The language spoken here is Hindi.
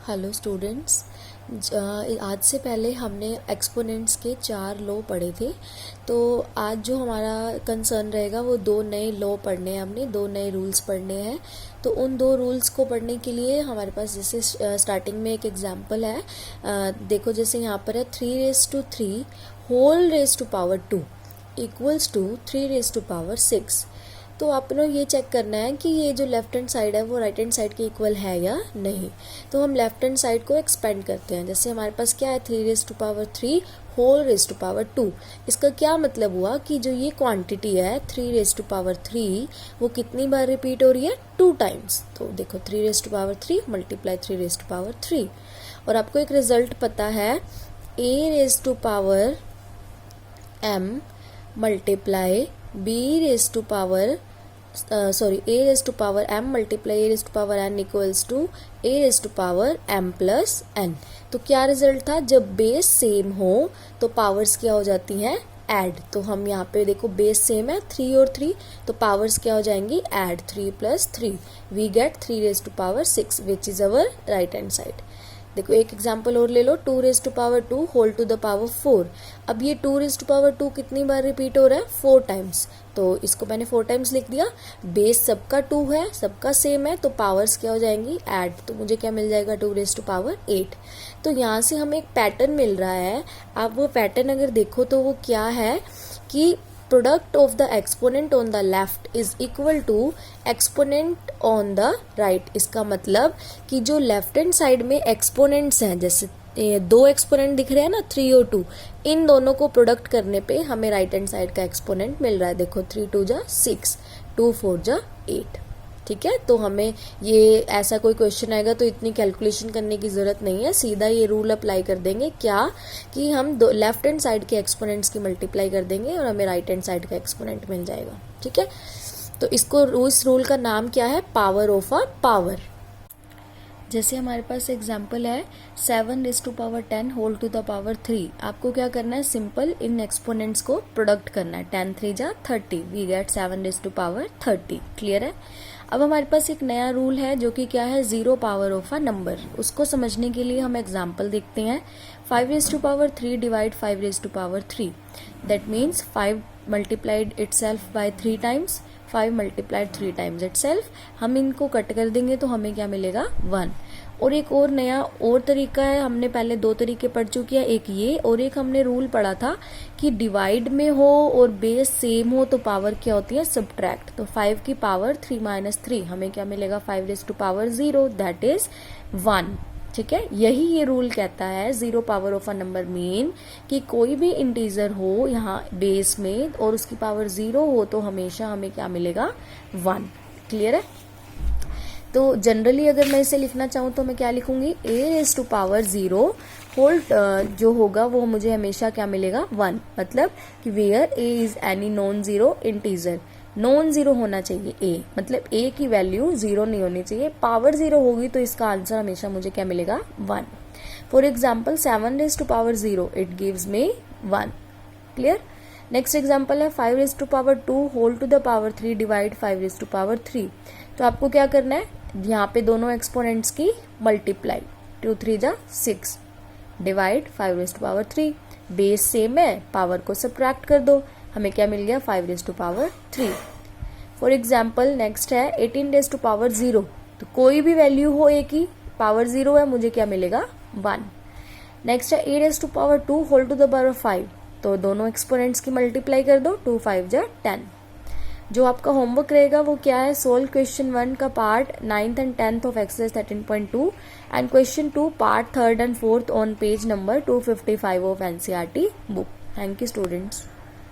हेलो स्टूडेंट्स, आज से पहले हमने एक्सपोनेंट्स के 4 लॉ पढ़े थे। तो आज जो हमारा कंसर्न रहेगा वो 2 नए लॉ पढ़ने हैं, हमने 2 नए रूल्स पढ़ने हैं। तो उन 2 रूल्स को पढ़ने के लिए हमारे पास जैसे स्टार्टिंग में एक एग्जांपल है। देखो जैसे यहाँ पर है 3⁻³ whole raise to power 2 equals to 3⁻6। तो आपको ये चेक करना है कि ये जो लेफ्ट हैंड साइड है वो राइट हैंड साइड के इक्वल है या नहीं। तो हम लेफ्ट हैंड साइड को एक्सपेंड करते हैं। जैसे हमारे पास क्या है 3⁻³ होल रेज़ टू पावर 2। इसका क्या मतलब हुआ कि जो ये क्वांटिटी है 3⁻³ वो कितनी बार रिपीट हो रही है, 2 टाइम्स। तो देखो 3⁻³ मल्टीप्लाई 3⁻3। और आपको एक रिजल्ट पता है a⁻m multiply a⁻m multiply a⁻n equals to a⁻m+n। तो क्या रिजल्ट था, जब बेस सेम हो तो पावर्स क्या हो जाती हैं, ऐड। तो हम यहाँ पे देखो बेस सेम है 3 और 3, तो पावर्स क्या हो जाएंगी, add. 3 + 3 we get 3⁻6 which is our right hand side. देखो एक एग्जाम्पल और ले लो, 2⁻² होल टू द पावर 4। अब ये 2⁻² कितनी बार रिपीट हो रहा है, 4 टाइम्स। तो इसको मैंने 4 टाइम्स लिख दिया। बेस सबका 2 है, सबका सेम है, तो पावर्स क्या हो जाएंगी, ऐड। तो मुझे क्या मिल जाएगा, 2⁸8। तो यहाँ से हमें एक पैटर्न मिल रहा है। आप वो पैटर्न अगर देखो तो वो क्या है कि product of the exponent on the left is equal to exponent on the right. इसका मतलब कि जो लेफ्ट हैंड साइड में एक्सपोनेंट्स हैं, जैसे 2 एक्सपोनेंट दिख रहे हैं ना, 3 और 2, इन दोनों को प्रोडक्ट करने पे हमें राइट हैंड साइड का एक्सपोनेंट मिल रहा है। देखो 3 × 2 = 6, 2 × 4 = 8। ठीक है, तो हमें ये ऐसा कोई क्वेश्चन आएगा तो इतनी कैलकुलेशन करने की ज़रूरत नहीं है, सीधा ये रूल अप्लाई कर देंगे। क्या कि हम लेफ्ट हैंड साइड के एक्सपोनेंट्स की मल्टीप्लाई कर देंगे और हमें राइट हैंड साइड का एक्सपोनेंट मिल जाएगा। ठीक है, तो इस रूल का नाम क्या है, पावर ऑफ अ पावर। जैसे हमारे पास एग्जाम्पल है 7⁻10 होल टू द पावर 3। आपको क्या करना है, सिंपल इन एक्सपोनेंट्स को प्रोडक्ट करना है। 10 × 3 = 30 वी गेट 7⁻30। क्लियर है। अब हमारे पास एक नया रूल है जो कि क्या है, 0 पावर ऑफ अ नंबर। उसको समझने के लिए हम एग्जाम्पल देखते हैं। 5⁻³ divide 5⁻3। That means 5 multiplied itself by 3 times, 5 multiplied 3 times itself. हम इनको कट कर देंगे तो हमें क्या मिलेगा, 1। और एक और नया और तरीका है, हमने पहले 2 तरीके पढ़ चुके हैं, एक ये और एक हमने रूल पढ़ा था कि डिवाइड में हो और बेस सेम हो तो पावर क्या होती है, सब्ट्रैक्ट। तो 5 की पावर 3 - 3 हमें क्या मिलेगा, 5⁻0 दैट इज 1। ठीक है, यही ये रूल कहता है 0 power of a number mean कि कोई भी इंटीजर हो यहाँ बेस में और उसकी पावर 0 हो तो हमेशा हमें क्या मिलेगा, 1। क्लियर है। तो जनरली अगर मैं इसे लिखना चाहूँ तो मैं क्या लिखूंगी, a⁻0 होल जो होगा वो मुझे हमेशा क्या मिलेगा, 1। मतलब कि where a is any non zero integer. Non zero होना चाहिए a, मतलब a की वैल्यू 0 नहीं होनी चाहिए। पावर 0 होगी तो इसका आंसर हमेशा मुझे क्या मिलेगा, 1। For example 7⁻0 it gives me 1। Clear. Next example है 5⁻2 whole to the power 3 divide 5⁻3। तो आपको क्या करना है, यहाँ पे दोनों एक्सपोनेंट्स की मल्टीप्लाई, 2 × 3 = 6 डिवाइड 5⁻3। बेस सेम है, पावर को सब्ट्रैक्ट कर दो, हमें क्या मिल गया, 5⁻3। फॉर एग्जाम्पल नेक्स्ट है 18⁻0। तो कोई भी वैल्यू हो a की, पावर 0 है, मुझे क्या मिलेगा, 1। नेक्स्ट है 8⁻2 होल टू द पावर 5। तो दोनों एक्सपोनेंट्स की मल्टीप्लाई कर दो, 2 × 5 = 10। जो आपका होमवर्क रहेगा वो क्या है, सोल्व क्वेश्चन 1 का part 9th and 10th of exercise 13.2 and question 2 part 3rd and 4th on page number 255 of NCERT book. Thank you students.